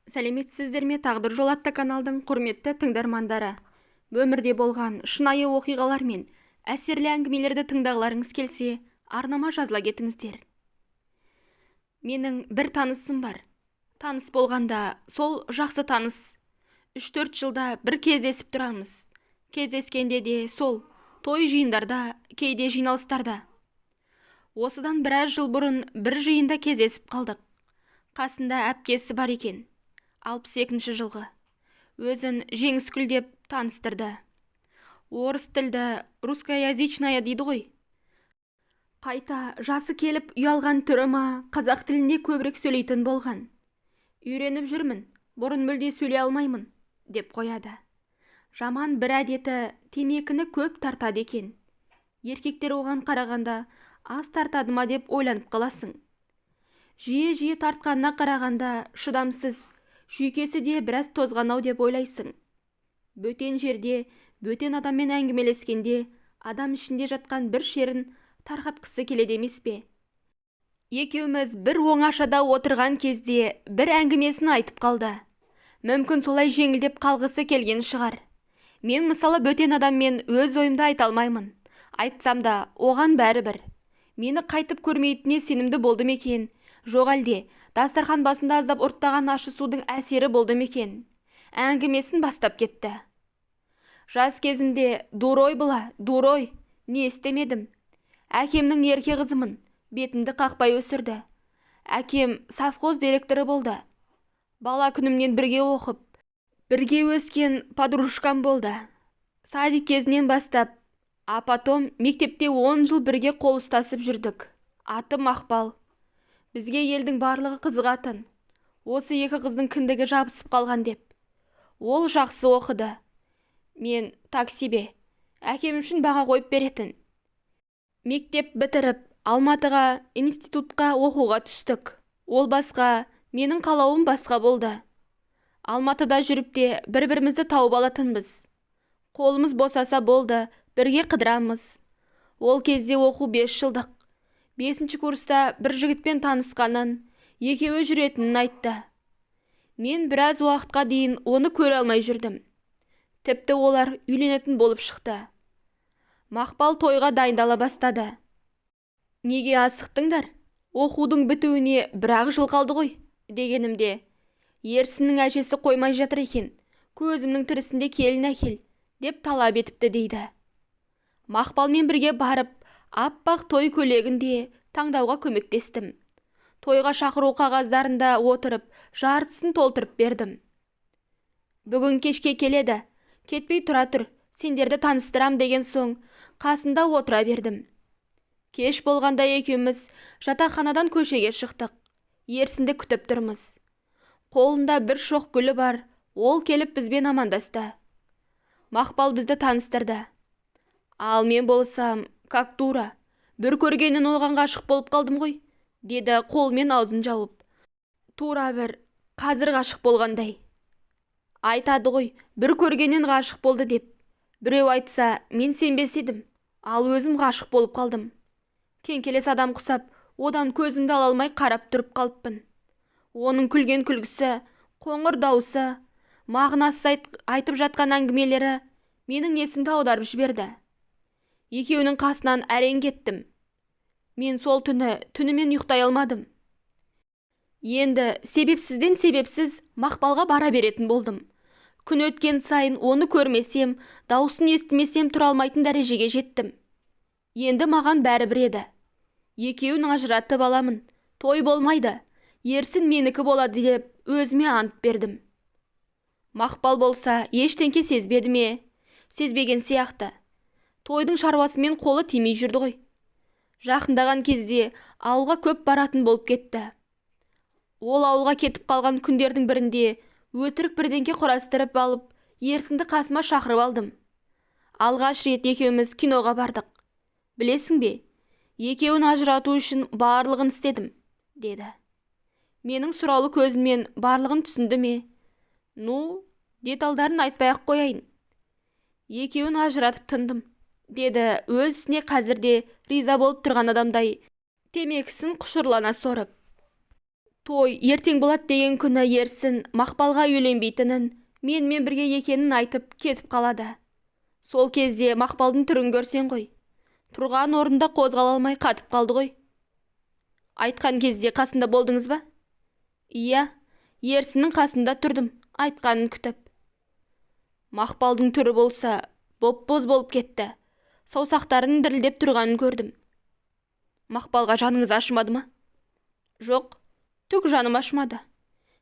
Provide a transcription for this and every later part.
Сәлеметсіздер ме, тағдыр жол атты каналдың құрметті тыңдармандары. Өмірде болған шынайы оқиғалар мен әсерлі әңгімелерді тыңдағыларыңыз келсе, арнама жазыла кетіңіздер. Менің бір танысым бар. Таныс болғанда сол жақсы таныс. 3-4 жылда бір кездесіп тұрамыз. Кездескенде де сол той жиындарда, кейде жиналыстарда. Осыдан біраз жыл бұрын бір жиында кездесіп қалдық. Қасында әпкесі бар екен. 62 жылғы. Өзін Жеңіскүл деп таныстырды. Орыс тілді русскоязычная дейді ғой. Қайта жасы келіп ұялған түрі ма, қазақ тілінде көбірек сөйлейтін болған. Үйреніп жүрмін, бұрын мүлде сөйлей алмаймын, деп қояды. Жаман бір әдеті темекіні көп тартады екен. Еркектер оған қарағанда аз тартады ма деп ойланып қаласың. Жиі тартқанына қарағанда шыдамсыз, жүйкесі де біраз тозған-ау деп ойлайсың. Бөтен жерде, бөтен адаммен әңгімелескенде, адам ішінде жатқан бір шерін тарқатқысы келеді емес пе? Екеуміз бір оңашада отырған кезде бір әңгімесін айтып қалды. Мүмкін солай жеңілдеп қалғысы келген шығар. Мен мысалы бөтен адаммен өз ойымды айта алмаймын. Айтсам да оған бәрібір. Мені қайтып көрмейтініне сенімді болдым екен. Жоқ әлде, дастархан басында аздап ұрттаған ащы судың әсері болды ме екен? Әңгімесін бастап кетті. Жас кезімде дурой была, дурой, не істемедім. Әкемнің ерке қызымын, бетімді қақпай өсірді. Әкем совхоз директоры болды. Бала күнімнен бірге оқып, бірге өскен подружкам болды. Садик кезінен бастап, а потом мектепте 10 жыл бірге қол ұстасып жүрдік. Аты Мақпал. Бізге елдің барлығы қызығатын. Осы екі қыздың кіндігі жабысып қалған деп. Ол жақсы оқыды. Мен таксибе. Әкем үшін баға қойып беретін. Мектеп бітіріп, Алматыға институтқа оқуға түстік. Ол басқа, менің қалауым басқа болды. Алматыда жүріп те бір-бірімізді тауып алатынбыз. Қолымыз босаса болды, бірге қыдырамыз. Ол кезде оқу 5 жылдық. 5-ші курста бір жігітпен танысқанын, екеуі жүретінін айтты. Мен біраз уақытқа дейін оны көре алмай жүрдім. Тіпті олар үйленетін болып шықты. Мақпал тойға дайындала бастады. Неге асықтыңдар? Оқудың бітуіне бір-ақ жыл қалды ғой, дегенімде. Ерсіннің әжесі қоймай жатыр екен. Көзімнің тірісінде келін әкел, деп талап етіпті дейді. Мақпалмен бірге барып, аппақ той көйлегінде таңдауға көмектестім. Тойға шақыру қағаздарында отырып, жартысын толтырып бердім. Бүгін кешке келеді, кетпей тұра тұр, сендерді таныстырам деген соң, қасында отыра бердім. Кеш болғанда екеуміз жатақханадан көшеге шықтық. Ерсінді күтіп тұрмыз. Қолында бір шоқ гүлі бар, ол келіп бізбен амандасты. Мақпал бізді таныстырды. Ал мен болсам, как дура, бір көргенін оған ғашық болып қалдым ғой, деді қолмен аузын жауып. Тура бір қазір ғашық болғандай. Айтады ғой, бір көргенін ғашық болды деп. Біреу айтса, мен сенбес едім, ал өзім ғашық болып қалдым. Кеңкелес адам құсап, одан көзімді ала алмай қарап тұрып қалыппын. Оның күлген күлгісі, қоңыр дауысы, мағынасыз айтып жатқан әңгімелері менің есімді аударып жіберді. Екеуінің қасынан әрең кеттім. Мен сол түнімен ұйықтай алмадым. Енді себепсіз Мақпалға бара беретін болдым. Күн өткен сайын оны көрмесем, даусын естімесем тұра алмайтын дәрежеге жеттім. Енді маған бәрібір еді. Екеуін ажыратып аламын, той болмайды, Ерсін менікі болады деп өзіме ант бердім. Мақпал болса ештеңке сезбеді ме? Сезбеген сияқты. Тойдың шаруасымен қолы тимей жүрді ғой. Жақындаған кезде ауылға көп баратын болып кетті. Ол ауылға кетіп қалған күндердің бірінде өтірік бірдеңке құрастырып алып, Ерсінді қасыма шақырып алдым. Алғаш рет екеуміз киноға бардық. Білесің бе? Екеуін ажырату үшін барлығын істедім, деді. Менің сұраулы көзіммен барлығын түсінді ме? Деталдарын айтпай-ақ қояйын. Екеуін ажыратып тындым, деді өзіне қазірде риза болып тұрған адамдай темекісін құшырлана сорып. Той ертең болады деген күні ерсін Мақпалға үйленбейтінін, менімен бірге екенін айтып кетіп қалады. Сол кезде Мақпалдың түрін көрсең ғой. Тұрған орында қозғала алмай қатып қалды ғой. Айтқан кезде қасында болдыңыз ба? Иә, ерсіннің қасында тұрдым, айтқанын күтіп. Мақпалдың түрі болса, боп-боз болып кетті. Саусақтарын дірілдеп тұрғанын көрдім. Мақпалға жаныңыз ашымады ма? Жоқ, түк жаным ашмады.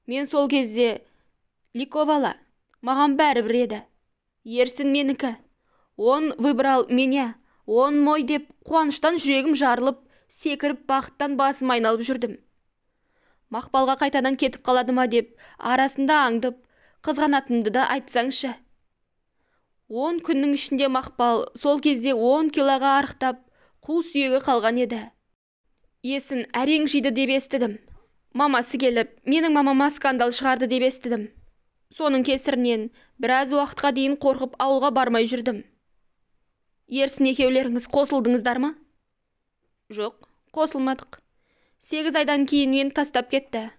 Мен сол кезде ликовала, маған бәрібір еді. Ерсін менікі. Он выбрал меня, он мой деп қуаныштан жүрегім жарылып, секіріп бақыттан басым айналып жүрдім. Мақпалға қайтадан кетіп қалады ма деп арасында аңдып, қызғанатынды да айтсаңшы. 10 күннің ішінде Мақпал сол кезде 10 килоға арықтап, қу сүйегі қалған еді. Есін әрең жиды деп естідім. Мамасы келіп, менің мамама скандал шығарды деп естідім. Соның кесірінен біраз уақытқа дейін қорқып ауылға бармай жүрдім. Ерсін екеулеріңіз қосылдыңыздар ма? Жоқ, қосылмадық. 8 айдан кейін мені тастап кетті.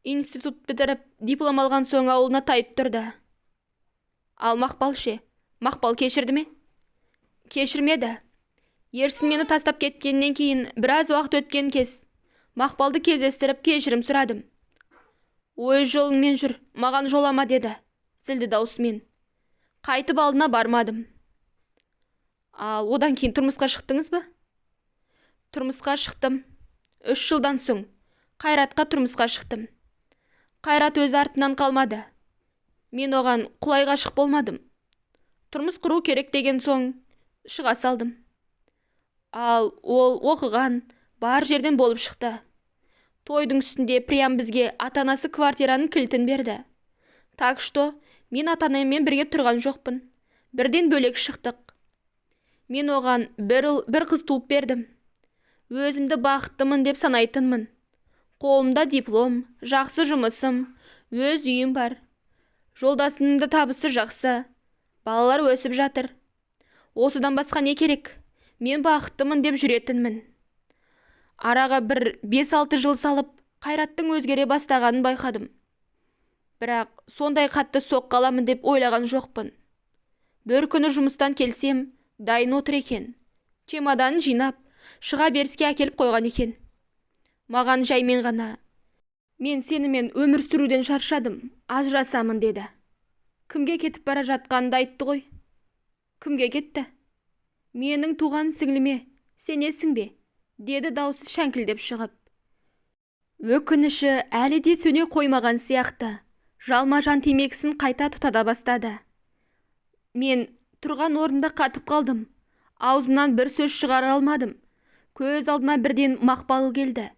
Институт бітіріп, диплом алған соң ауылына тайып тұрды. Ал Мақпал ше? Мақпал кешірді ме? Кешірмеді. Ерсін мені тастап кеткеннен кейін біраз уақыт өткен кез Мақпалды кездестіріп кешірім сұрадым. Ой, жолыңмен жүр, маған жолама деді, зілді даусымен. Қайтып алдына бармадым. Ал одан кейін тұрмысқа шықтыңыз ба? Тұрмысқа шықтым. 3 жылдан соң Қайратқа тұрмысқа шықтым. Қайрат өз артынан қалмады. Мен оған құлай ғашық болмадым. Тұрмыс құру керек деген соң шыға салдым. Ал ол оқыған, бар жерден болып шықты. Тойдың үстінде прям бізге ата-анасы квартираның кілтін берді. Так что мен ата-анаммен бірге тұрған жоқпын. Бірден бөлек шықтық. Мен оған бір қыз туып бердім. Өзімді бақыттымын деп санайтынмын. Қолымда диплом, жақсы жұмысым, өз үйім бар. Жолдасының да табысы жақсы. Балалар өсіп жатыр. Осыдан басқа не керек? Мен бақыттымын деп жүретінмін. Араға бір 5-6 жыл салып, Қайраттың өзгере бастағанын байқадым. Бірақ сондай қатты соққы аламын деп ойлаған жоқпын. Бір күні жұмыстан келсем, дайын отыр екен. Чемоданын жинап, шыға беріске әкеліп қойған екен. Маған жаймен ғана: мен сенімен өмір сүруден шаршадым, ажырасамын деді. Кімге кетіп бара жатқанды айтты ғой. Кімге кетті? Менің туған сіңліме, сенесің бе? Деді даусы шәңкілдеп шығып. Өкініші әлі де сөне қоймаған сияқты. Жалма-жан темекісін қайта тұтада бастады. Мен тұрған орында қатып қалдым. Аузынан бір сөз шығара алмадым. Көз алдыма бірден Мақпал келді.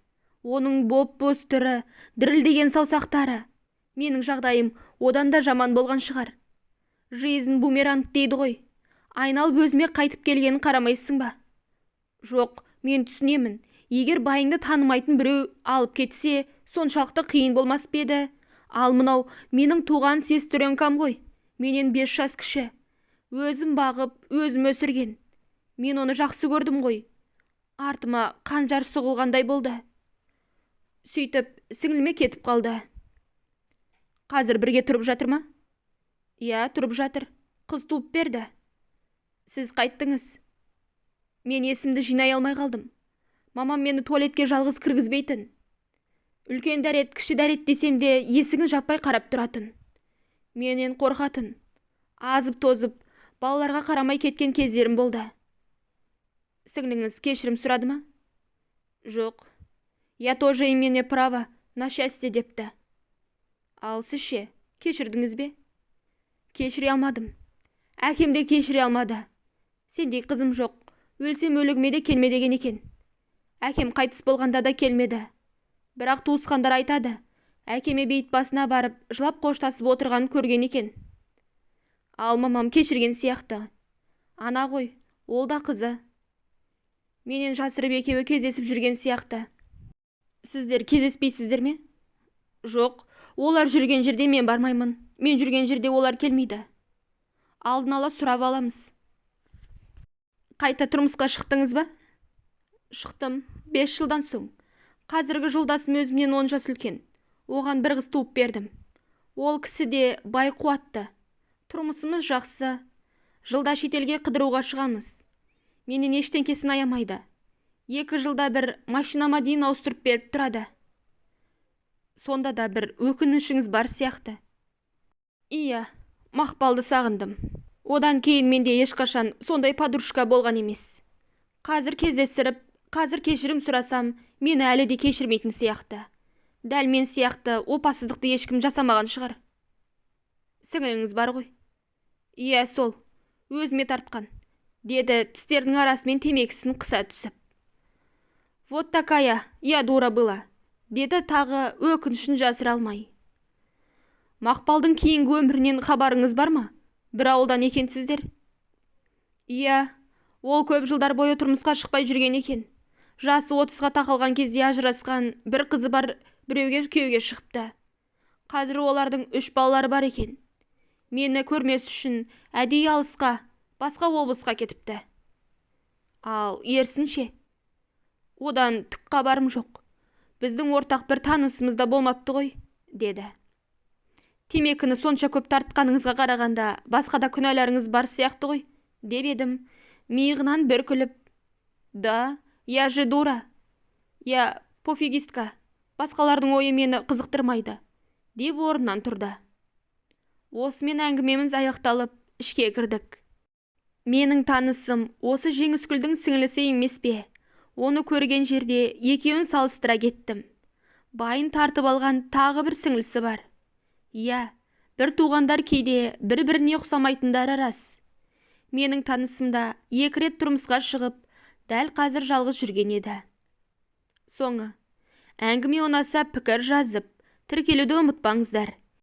Оның боп-боз түрі, дірілдеген саусақтары. Менің жағдайым одан да жаман болған шығар. Жизнь бумеранг дейді ғой. Айналып өзіме қайтып келгенін қарамайсың ба? Жоқ, мен түсінемін. Егер байыңды танымайтын біреу алып кетсе, соншалықты қиын болмас па еді? Ал мынау менің туған сестренкам ғой. Менен 5 жас кіші. Өзім бағып, өзім өсірген. Мен оны жақсы көрдім ғой. Артыма қанжар сұғылғандай болды. Сөйтіп, сіңліме кетіп қалды. Қазір бірге тұрып жатыр ма? Иә, тұрып жатыр. Қыз туып берді. Сіз қайттыңыз. Мен есімді жинай алмай қалдым. Мамам мені туалетке жалғыз кіргізбейтін. Үлкен дәрет, кіші дәрет десем де есігін жаппай қарап тұратын. Менен қорқатын. Азып тозып, балаларға қарамай кеткен кездерім болды. Сіңліңіз кешірім сұрады ма? Жоқ. Я тоже имею право на счастье депті. Ал сіз ше, кешірдіңіз бе? Кешіре алмадым. Әкем де кешіре алмады. Сендей қызым жоқ. Өлсем өлігіме де келме деген екен. Әкем қайтыс болғанда да келмеді. Бірақ туысқандар айтады. Әкеме бейіт басына барып, жылап қоштасып отырғанын көрген екен. Ал мамам кешірген сияқты. Ана ғой, ол да қызы. Менен жасырып екеуі кездесіп жүрген сияқты. Сіздер кездеспейсіздер ме? Жоқ, олар жүрген жерде мен бармаймын. Мен жүрген жерде олар келмейді. Алдын ала сұрап аламыз. Қайта тұрмысқа шықтыңыз ба? Шықтым, 5 жылдан соң. Қазіргі жолдасым өзімнен 10 жас үлкен. Оған бір қыз туып бердім. Ол кісі де бай қуатты. Тұрмысымыз жақсы. Жылда шетелге қыдыруға шығамыз. Менен ештеңкесін аямайды. 2 жылда бір машинама дейін ауыстырып беріп тұрады. Сонда да бір өкінішіңіз бар сияқты. Иә, Мақпалды сағындым. Одан кейін менде ешқашан сондай подружка болған емес. Қазір кездестіріп, қазір кешірім сұрасам, мені әлі де кешірмейтін сияқты. Дәл мен сияқты опасыздықты ешкім жасамаған шығар. Сіңіліңіз бар ғой? Иә, сол. Өзіме тартқан, деді тістерінің арасымен темекісін қыса түсіп. Вот такая, я дура была, деді тағы өкінішін жасыра алмай. Мақпалдың кейінгі өмірінен хабарыңыз бар ма? Бір ауылдан екенсіздер? Иә, ол көп жылдар бойы тұрмысқа шықпай жүрген екен. Жасы 30-ға тақалған кезде ажырасқан, бір қызы бар, біреуге күйеуге шығыпты. Қазір олардың 3 балалары бар екен. Мені көрмес үшін әдейі алысқа, басқа облысқа кетіпті. Ал ерсінше? Одан түк хабарым жоқ. Біздің ортақ бір танысымызда болмапты ғой, деді. Темекіні сонша көп тартқаныңызға қарағанда, басқа да күнәларыңыз бар сияқты ғой, деп едім. Миығынан бір күліп, да, я же дура, я пофигистка, басқалардың ойы мені қызықтырмайды, деп орнынан тұрды. Осымен әңгімеміз аяқталып, ішке кірдік. Менің танысым осы Жеңіскүлдің сіңілісі емес пе? Оны көрген жерде екеуін салыстыра кеттім. Байын тартып алған тағы бір сіңілісі бар. Иә, бір туғандар кейде бір-біріне ұқсамайтындары рас. Менің танысымда 2 рет тұрмысқа шығып, дәл қазір жалғыз жүрген еді. Соңы. Әңгіме ұнаса пікір жазып, тіркелуді ұмытпаңыздар.